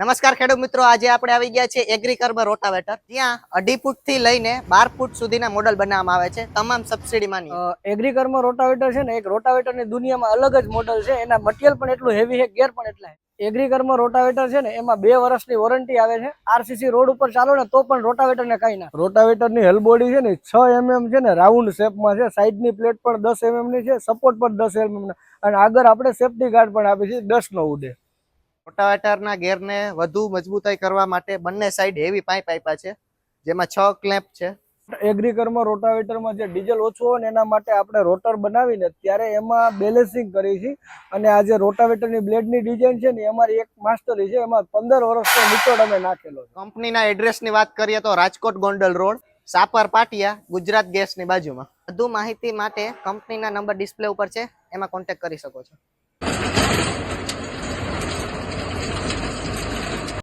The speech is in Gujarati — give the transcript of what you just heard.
નમસ્કાર ખેડૂત મિત્રો, આજે આપણે આવી ગયા છે એગ્રીકર્મ રોટાવેટર, જ્યાં 2.5 ફૂટ થી લઈને 12 ફૂટ સુધીના મોડલ બનાવવામાં આવે છે, તમામ સબસિડી માની. એગ્રીકર્મ રોટાવેટર છે ને એક રોટાવેટરની દુનિયામાં અલગ જ મોડલ છે. એના મટીરિયલ પણ એટલું હેવી છે, ગેર પણ એટલા. એગ્રીકર્મ રોટાવેટર છે ને એમાં 2 વર્ષની વોરંટી આવે છે. આરસીસી રોડ ઉપર ચાલો ને તો પણ રોટાવેટરને કઈ ના. રોટાવેટરની હેલ બોડી છે ને 6 mm છે ને રાઉન્ડ શેપમાં છે. સાઈડની પ્લેટ પણ 10 mm ની છે, સપોર્ટ પણ 10 mm અને આગળ આપણે સેફ્ટી ગાર્ડ પણ આપી છે, ડસ્ટ ન ઉડે. રોટાવેટરના ગેરને વધુ મજબૂતાઈ કરવા માટે બંને સાઈડ હેવી પાઇપ આપ્યા છે, જેમાં 6 ક્લેમ્પ છે. એગ્રીકર્મ રોટાવેટરમાં જે ડીઝલ ઓછું હોય ને એના માટે આપણે રોટર બનાવીને ત્યારે એમાં બેલેન્સિંગ કરી છે. અને આ જે રોટાવેટરની બ્લેડની ડિઝાઇન છે ને અમારી એક માસ્ટરી છે, એમાં 15 વર્ષનો નિચોડ અમે નાખેલો છે. કંપનીના એડ્રેસની વાત કરીએ તો રાજકોટ ગોંડલ રોડ, સાપર પાટિયા, ગુજરાત ગેસની બાજુમાં. વધુ માહિતી માટે કંપનીના નંબર ડિસ્પ્લે ઉપર છે, એમાં કોન્ટેક્ટ કરી શકો છો.